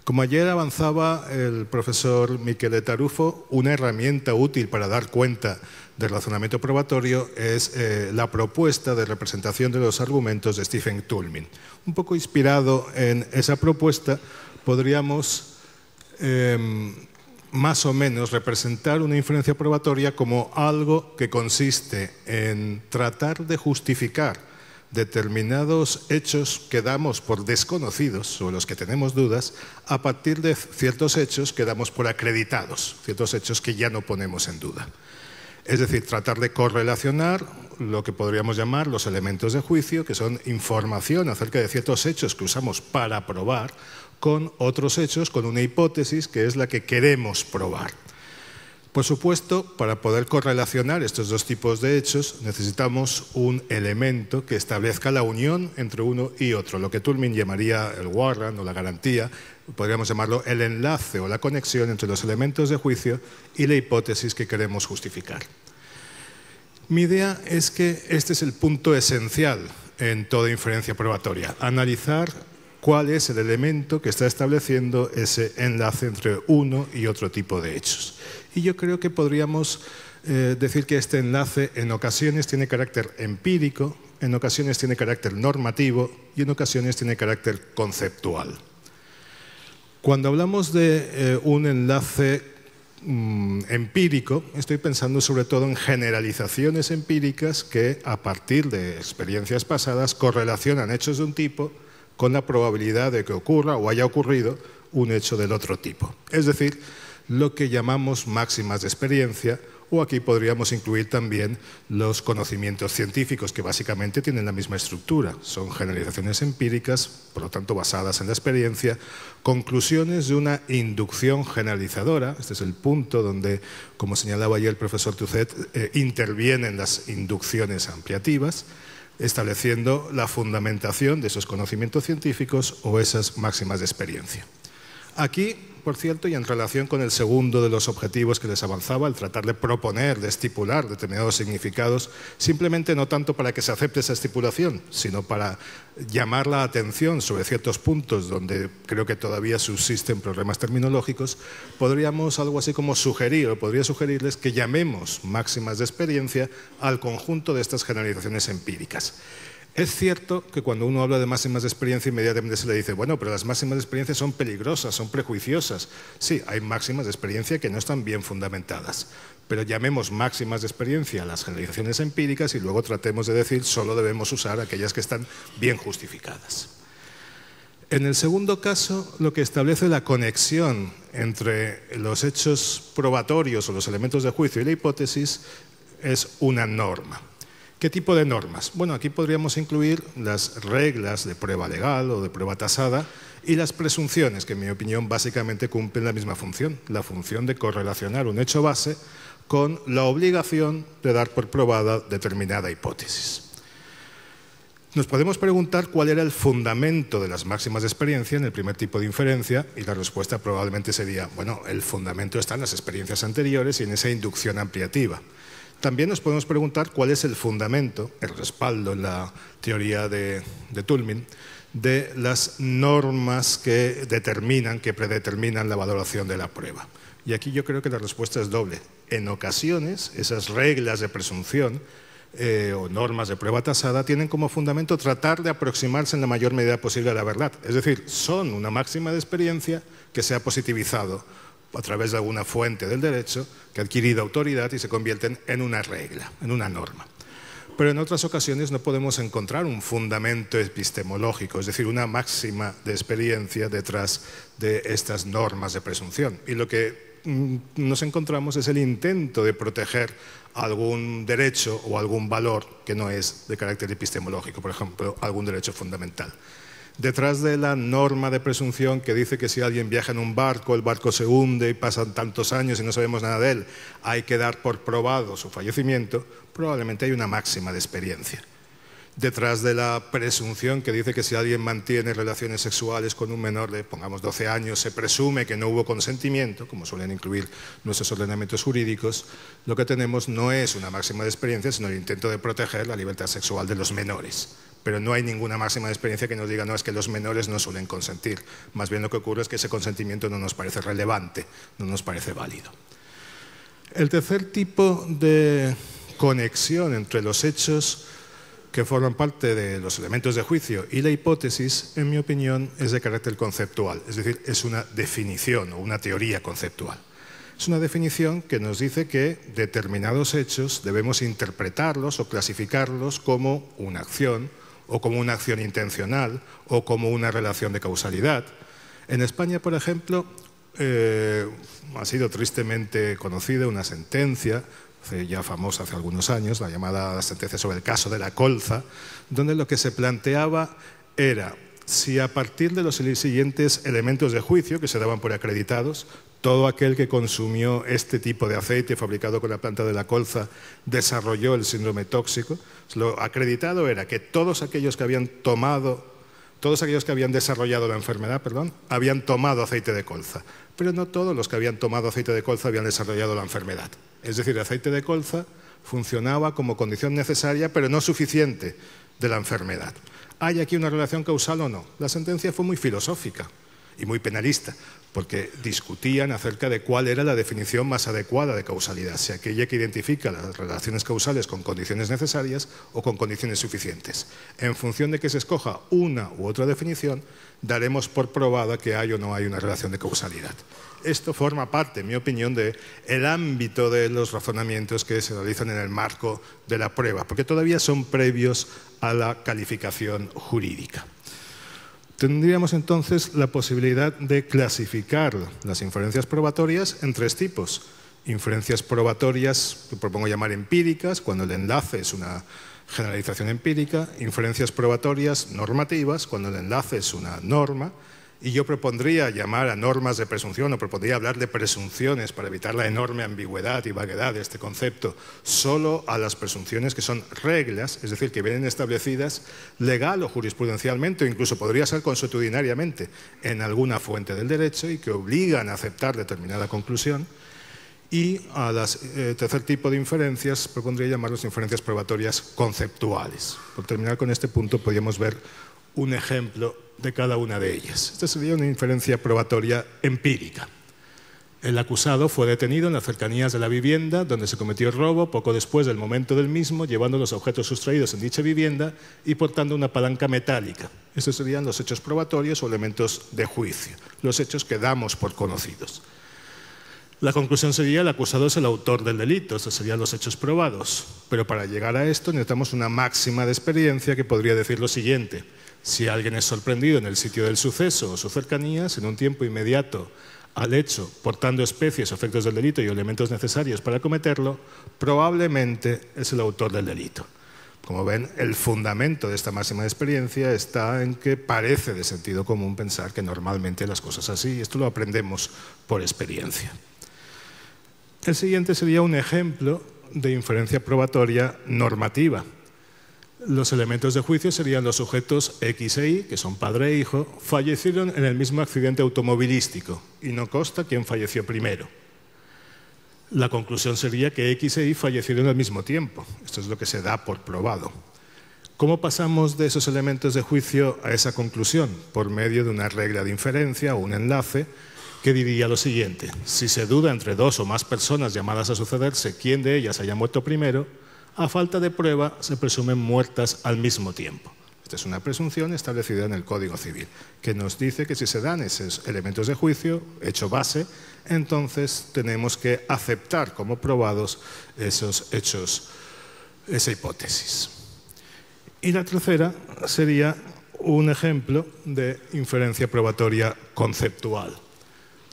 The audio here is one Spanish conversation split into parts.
Como ayer avanzaba el profesor Michele Tarufo, una herramienta útil para dar cuenta del razonamiento probatorio es la propuesta de representación de los argumentos de Stephen Toulmin. Un poco inspirado en esa propuesta, podríamos más o menos representar una inferencia probatoria como algo que consiste en tratar de justificar determinados hechos que damos por desconocidos, sobre los que tenemos dudas, a partir de ciertos hechos que damos por acreditados, ciertos hechos que ya no ponemos en duda. Es decir, tratar de correlacionar lo que podríamos llamar los elementos de juicio, que son información acerca de ciertos hechos que usamos para probar, con otros hechos, con una hipótesis que es la que queremos probar. Por supuesto, para poder correlacionar estos dos tipos de hechos necesitamos un elemento que establezca la unión entre uno y otro, lo que Toulmin llamaría el warrant o la garantía, podríamos llamarlo el enlace o la conexión entre los elementos de juicio y la hipótesis que queremos justificar. Mi idea es que este es el punto esencial en toda inferencia probatoria, analizar cuál es el elemento que está estableciendo ese enlace entre uno y otro tipo de hechos. Y yo creo que podríamos decir que este enlace en ocasiones tiene carácter empírico, en ocasiones tiene carácter normativo y en ocasiones tiene carácter conceptual. Cuando hablamos de un enlace empírico, estoy pensando sobre todo en generalizaciones empíricas que a partir de experiencias pasadas correlacionan hechos de un tipo con la probabilidad de que ocurra o haya ocurrido un hecho del otro tipo. Es decir, lo que llamamos máximas de experiencia, o aquí podríamos incluir también los conocimientos científicos, que básicamente tienen la misma estructura. Son generalizaciones empíricas, por lo tanto basadas en la experiencia, conclusiones de una inducción generalizadora. Este es el punto donde, como señalaba ayer el profesor Tuzet, intervienen las inducciones ampliativas, estableciendo la fundamentación de esos conocimientos científicos o esas máximas de experiencia. Aquí, por cierto, y en relación con el segundo de los objetivos que les avanzaba, el tratar de proponer, de estipular determinados significados, simplemente no tanto para que se acepte esa estipulación, sino para llamar la atención sobre ciertos puntos donde creo que todavía subsisten problemas terminológicos, podríamos algo así como sugerir, o podría sugerirles que llamemos máximas de experiencia al conjunto de estas generalizaciones empíricas. Es cierto que cuando uno habla de máximas de experiencia inmediatamente se le dice, bueno, pero las máximas de experiencia son peligrosas, son prejuiciosas. Sí, hay máximas de experiencia que no están bien fundamentadas, pero llamemos máximas de experiencia a las generalizaciones empíricas y luego tratemos de decir solo debemos usar aquellas que están bien justificadas. En el segundo caso, lo que establece la conexión entre los hechos probatorios o los elementos de juicio y la hipótesis es una norma. ¿Qué tipo de normas? Bueno, aquí podríamos incluir las reglas de prueba legal o de prueba tasada y las presunciones, que en mi opinión básicamente cumplen la misma función, la función de correlacionar un hecho base con la obligación de dar por probada determinada hipótesis. Nos podemos preguntar cuál era el fundamento de las máximas de experiencia en el primer tipo de inferencia y la respuesta probablemente sería, bueno, el fundamento está en las experiencias anteriores y en esa inducción ampliativa. También nos podemos preguntar cuál es el fundamento, el respaldo en la teoría de Toulmin, de las normas que predeterminan la valoración de la prueba. Y aquí yo creo que la respuesta es doble. En ocasiones, esas reglas de presunción o normas de prueba tasada tienen como fundamento tratar de aproximarse en la mayor medida posible a la verdad. Es decir, son una máxima de experiencia que se ha positivizado a través de alguna fuente del derecho que ha adquirido autoridad y se convierten en una regla, en una norma. Pero en otras ocasiones no podemos encontrar un fundamento epistemológico, es decir, una máxima de experiencia detrás de estas normas de presunción. Y lo que nos encontramos es el intento de proteger algún derecho o algún valor que no es de carácter epistemológico, por ejemplo, algún derecho fundamental. Detrás de la norma de presunción que dice que si alguien viaja en un barco, el barco se hunde y pasan tantos años y no sabemos nada de él, hay que dar por probado su fallecimiento, probablemente hay una máxima de experiencia. Detrás de la presunción que dice que si alguien mantiene relaciones sexuales con un menor de, pongamos, 12 años, se presume que no hubo consentimiento, como suelen incluir nuestros ordenamientos jurídicos, lo que tenemos no es una máxima de experiencia, sino el intento de proteger la libertad sexual de los menores. pero no hay ninguna máxima de experiencia que nos diga, no, es que los menores no suelen consentir. Más bien lo que ocurre es que ese consentimiento no nos parece relevante, no nos parece válido. El tercer tipo de conexión entre los hechos que forman parte de los elementos de juicio y la hipótesis, en mi opinión, es de carácter conceptual, es decir, es una definición o una teoría conceptual. Es una definición que nos dice que determinados hechos debemos interpretarlos o clasificarlos como una acción o como una acción intencional o como una relación de causalidad. En España, por ejemplo, ha sido tristemente conocida una sentencia ya famosa hace algunos años, la llamada sentencia sobre el caso de la colza, donde lo que se planteaba era si a partir de los siguientes elementos de juicio que se daban por acreditados, todo aquel que consumió este tipo de aceite fabricado con la planta de la colza desarrolló el síndrome tóxico. Lo acreditado era que todos aquellos que habían desarrollado la enfermedad, habían tomado aceite de colza, pero no todos los que habían tomado aceite de colza habían desarrollado la enfermedad. Es decir, el aceite de colza funcionaba como condición necesaria, pero no suficiente de la enfermedad. ¿Hay aquí una relación causal o no? La sentencia fue muy filosófica y muy penalista, porque discutían acerca de cuál era la definición más adecuada de causalidad, si aquella que identifica las relaciones causales con condiciones necesarias o con condiciones suficientes. En función de que se escoja una u otra definición, daremos por probada que hay o no hay una relación de causalidad. Esto forma parte, en mi opinión, del ámbito de los razonamientos que se realizan en el marco de la prueba, porque todavía son previos a la calificación jurídica. Tendríamos entonces la posibilidad de clasificar las inferencias probatorias en tres tipos. Inferencias probatorias, que propongo llamar empíricas, cuando el enlace es una generalización empírica. Inferencias probatorias normativas, cuando el enlace es una norma. Y yo propondría llamar a normas de presunción, o propondría hablar de presunciones para evitar la enorme ambigüedad y vaguedad de este concepto, solo a las presunciones que son reglas, es decir, que vienen establecidas legal o jurisprudencialmente, o incluso podría ser consuetudinariamente en alguna fuente del derecho y que obligan a aceptar determinada conclusión. Y tercer tipo de inferencias propondría llamarlas inferencias probatorias conceptuales. Por terminar con este punto, podríamos ver un ejemplo de cada una de ellas. Esta sería una inferencia probatoria empírica. El acusado fue detenido en las cercanías de la vivienda donde se cometió el robo poco después del momento del mismo, llevando los objetos sustraídos en dicha vivienda y portando una palanca metálica. Estos serían los hechos probatorios o elementos de juicio, los hechos que damos por conocidos. La conclusión sería el acusado es el autor del delito, estos serían los hechos probados. Pero para llegar a esto necesitamos una máxima de experiencia que podría decir lo siguiente: si alguien es sorprendido en el sitio del suceso o sus cercanías, en un tiempo inmediato al hecho, portando especies o efectos del delito y elementos necesarios para cometerlo, probablemente es el autor del delito. Como ven, el fundamento de esta máxima de experiencia está en que parece de sentido común pensar que normalmente las cosas así, y esto lo aprendemos por experiencia. El siguiente sería un ejemplo de inferencia probatoria normativa. Los elementos de juicio serían los sujetos X e Y, que son padre e hijo, fallecieron en el mismo accidente automovilístico y no consta quién falleció primero. La conclusión sería que X e Y fallecieron al mismo tiempo. Esto es lo que se da por probado. ¿Cómo pasamos de esos elementos de juicio a esa conclusión? Por medio de una regla de inferencia o un enlace que diría lo siguiente: si se duda entre dos o más personas llamadas a sucederse quién de ellas haya muerto primero, a falta de prueba se presumen muertas al mismo tiempo. Esta es una presunción establecida en el Código Civil, que nos dice que si se dan esos elementos de juicio, hecho base, entonces tenemos que aceptar como probados esos hechos, esa hipótesis. Y la tercera sería un ejemplo de inferencia probatoria conceptual.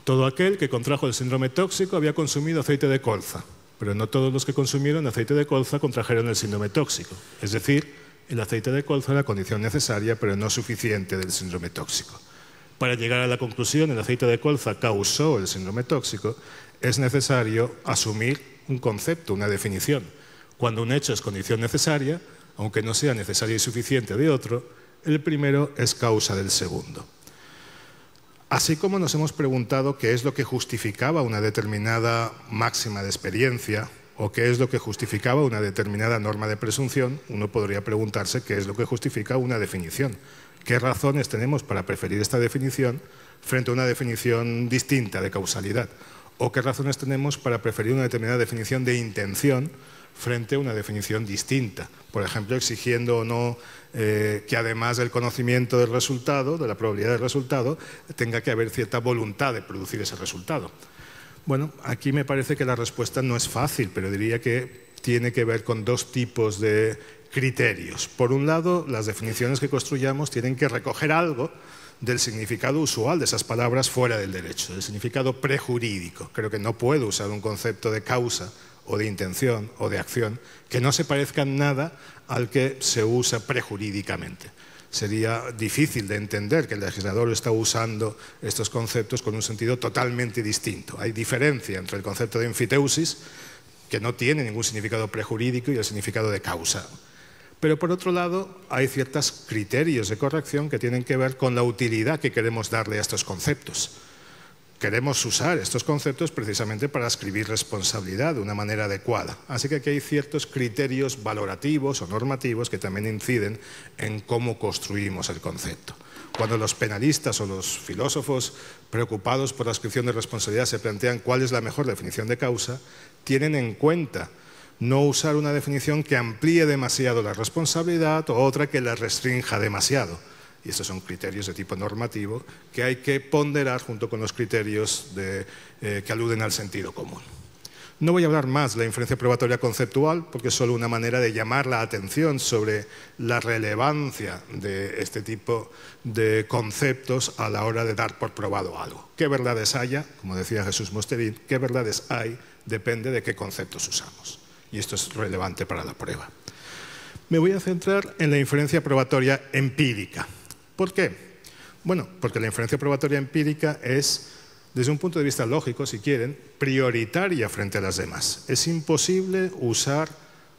Todo aquel que contrajo el síndrome tóxico había consumido aceite de colza, pero no todos los que consumieron aceite de colza contrajeron el síndrome tóxico. Es decir, el aceite de colza es la condición necesaria, pero no suficiente del síndrome tóxico. Para llegar a la conclusión el aceite de colza causó el síndrome tóxico, es necesario asumir un concepto, una definición. Cuando un hecho es condición necesaria, aunque no sea necesaria y suficiente de otro, el primero es causa del segundo. Así como nos hemos preguntado qué es lo que justificaba una determinada máxima de experiencia, o qué es lo que justificaba una determinada norma de presunción, uno podría preguntarse qué es lo que justifica una definición. ¿Qué razones tenemos para preferir esta definición frente a una definición distinta de causalidad? ¿O qué razones tenemos para preferir una determinada definición de intención frente a una definición distinta? Por ejemplo, exigiendo o no que además del conocimiento del resultado, de la probabilidad del resultado, tenga que haber cierta voluntad de producir ese resultado. Bueno, aquí me parece que la respuesta no es fácil, pero diría que tiene que ver con dos tipos de criterios. Por un lado, las definiciones que construyamos tienen que recoger algo del significado usual de esas palabras fuera del derecho, del significado prejurídico. Creo que no puedo usar un concepto de causa o de intención o de acción que no se parezca en nada al que se usa prejurídicamente. Sería difícil de entender que el legislador está usando estos conceptos con un sentido totalmente distinto. Hay diferencia entre el concepto de enfiteusis, que no tiene ningún significado prejurídico, y el significado de causa. Pero por otro lado, hay ciertos criterios de corrección que tienen que ver con la utilidad que queremos darle a estos conceptos. Queremos usar estos conceptos precisamente para ascribir responsabilidad de una manera adecuada. Así que aquí hay ciertos criterios valorativos o normativos que también inciden en cómo construimos el concepto. Cuando los penalistas o los filósofos preocupados por la ascripción de responsabilidad se plantean cuál es la mejor definición de causa, tienen en cuenta no usar una definición que amplíe demasiado la responsabilidad o otra que la restrinja demasiado. Y estos son criterios de tipo normativo que hay que ponderar junto con los criterios que aluden al sentido común. No voy a hablar más de la inferencia probatoria conceptual porque es solo una manera de llamar la atención sobre la relevancia de este tipo de conceptos a la hora de dar por probado algo. ¿Qué verdades haya? Como decía Jesús Mosterín, ¿qué verdades hay? Depende de qué conceptos usamos. Y esto es relevante para la prueba. Me voy a centrar en la inferencia probatoria empírica. ¿Por qué? Bueno, porque la inferencia probatoria empírica es, desde un punto de vista lógico, si quieren, prioritaria frente a las demás. Es imposible usar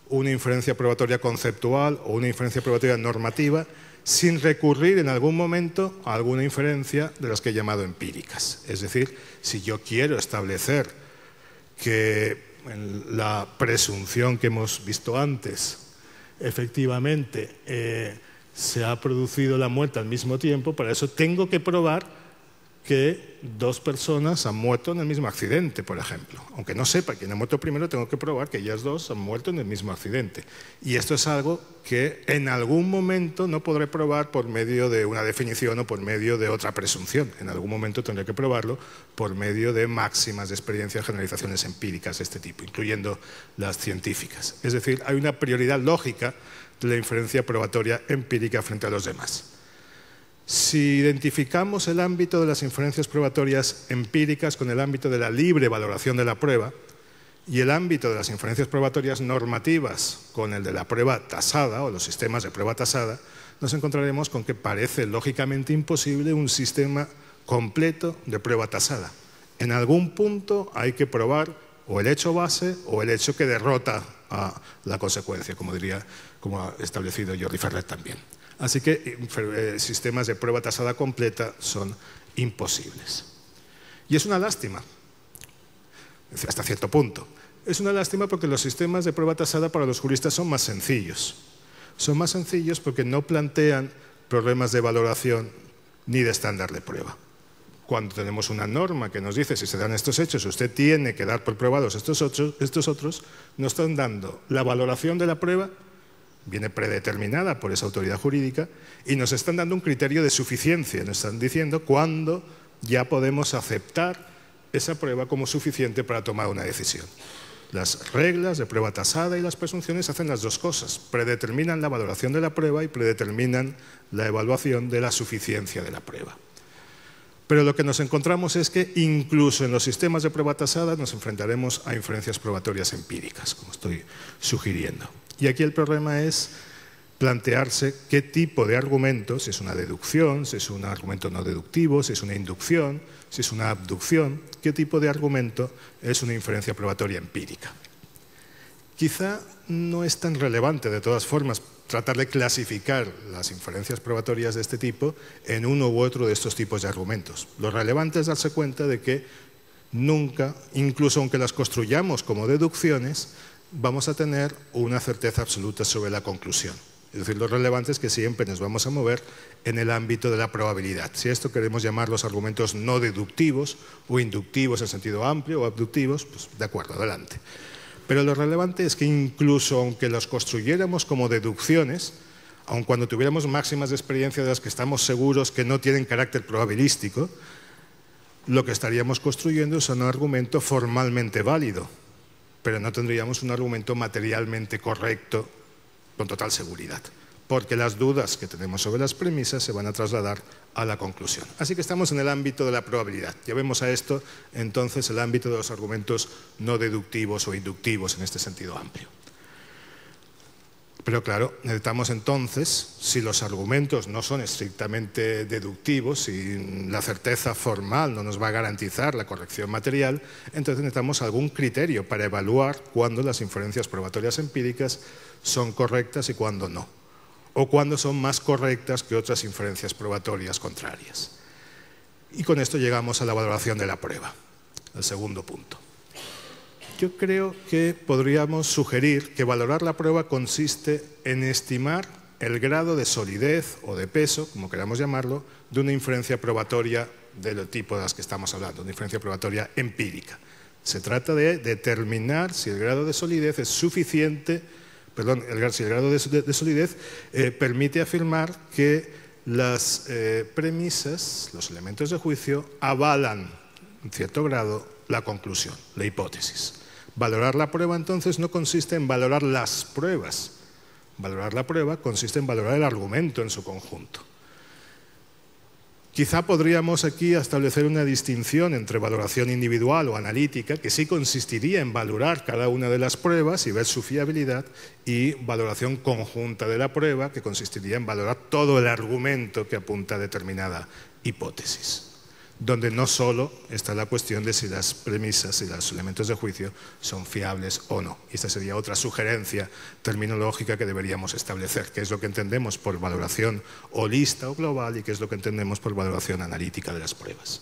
una inferencia probatoria conceptual o una inferencia probatoria normativa sin recurrir en algún momento a alguna inferencia de las que he llamado empíricas. Es decir, si yo quiero establecer que la presunción que hemos visto antes efectivamente se ha producido la muerte al mismo tiempo, para eso tengo que probar que dos personas han muerto en el mismo accidente, por ejemplo. Aunque no sepa quién ha muerto primero, tengo que probar que ellas dos han muerto en el mismo accidente. Y esto es algo que en algún momento no podré probar por medio de una definición o por medio de otra presunción. En algún momento tendré que probarlo por medio de máximas de experiencia, generalizaciones empíricas de este tipo, incluyendo las científicas. Es decir, hay una prioridad lógica de la inferencia probatoria empírica frente a los demás. Si identificamos el ámbito de las inferencias probatorias empíricas con el ámbito de la libre valoración de la prueba y el ámbito de las inferencias probatorias normativas con el de la prueba tasada o los sistemas de prueba tasada, nos encontraremos con que parece lógicamente imposible un sistema completo de prueba tasada. En algún punto hay que probar o el hecho base o el hecho que derrota a la consecuencia, como ha establecido Jordi Ferrer también. Así que sistemas de prueba tasada completa son imposibles. Y es una lástima, hasta cierto punto. Es una lástima porque los sistemas de prueba tasada para los juristas son más sencillos. Son más sencillos porque no plantean problemas de valoración ni de estándar de prueba. Cuando tenemos una norma que nos dice si se dan estos hechos, usted tiene que dar por probados estos otros, nos están dando la valoración de la prueba, viene predeterminada por esa autoridad jurídica, y nos están dando un criterio de suficiencia, nos están diciendo cuándo ya podemos aceptar esa prueba como suficiente para tomar una decisión. Las reglas de prueba tasada y las presunciones hacen las dos cosas, predeterminan la valoración de la prueba y predeterminan la evaluación de la suficiencia de la prueba. Pero lo que nos encontramos es que incluso en los sistemas de prueba tasada nos enfrentaremos a inferencias probatorias empíricas, como estoy sugiriendo. Y aquí el problema es plantearse qué tipo de argumento, si es una deducción, si es un argumento no deductivo, si es una inducción, si es una abducción, qué tipo de argumento es una inferencia probatoria empírica. Quizá no es tan relevante, de todas formas, tratar de clasificar las inferencias probatorias de este tipo en uno u otro de estos tipos de argumentos. Lo relevante es darse cuenta de que nunca, incluso aunque las construyamos como deducciones, vamos a tener una certeza absoluta sobre la conclusión. Es decir, lo relevante es que siempre nos vamos a mover en el ámbito de la probabilidad. Si a esto queremos llamar los argumentos no deductivos o inductivos en sentido amplio o abductivos, pues de acuerdo, adelante. Pero lo relevante es que incluso aunque los construyéramos como deducciones, aun cuando tuviéramos máximas de experiencia de las que estamos seguros que no tienen carácter probabilístico, lo que estaríamos construyendo es un argumento formalmente válido, pero no tendríamos un argumento materialmente correcto con total seguridad, porque las dudas que tenemos sobre las premisas se van a trasladar a la conclusión. Así que estamos en el ámbito de la probabilidad. Llevemos a esto entonces el ámbito de los argumentos no deductivos o inductivos en este sentido amplio. Pero claro, necesitamos entonces, si los argumentos no son estrictamente deductivos, si la certeza formal no nos va a garantizar la corrección material, entonces necesitamos algún criterio para evaluar cuándo las inferencias probatorias empíricas son correctas y cuándo no, o cuándo son más correctas que otras inferencias probatorias contrarias. Y con esto llegamos a la valoración de la prueba, el segundo punto. Yo creo que podríamos sugerir que valorar la prueba consiste en estimar el grado de solidez o de peso, como queramos llamarlo, de una inferencia probatoria del tipo de las que estamos hablando, una inferencia probatoria empírica. Se trata de determinar si el grado de solidez es suficiente, si el grado de solidez permite afirmar que las premisas, los elementos de juicio, avalan en cierto grado la conclusión, la hipótesis. Valorar la prueba entonces no consiste en valorar las pruebas. Valorar la prueba consiste en valorar el argumento en su conjunto. Quizá podríamos aquí establecer una distinción entre valoración individual o analítica, que sí consistiría en valorar cada una de las pruebas y ver su fiabilidad, y valoración conjunta de la prueba, que consistiría en valorar todo el argumento que apunta a determinada hipótesis, donde no solo está la cuestión de si las premisas y los elementos de juicio son fiables o no. Y esta sería otra sugerencia terminológica que deberíamos establecer, qué es lo que entendemos por valoración holista o global y qué es lo que entendemos por valoración analítica de las pruebas.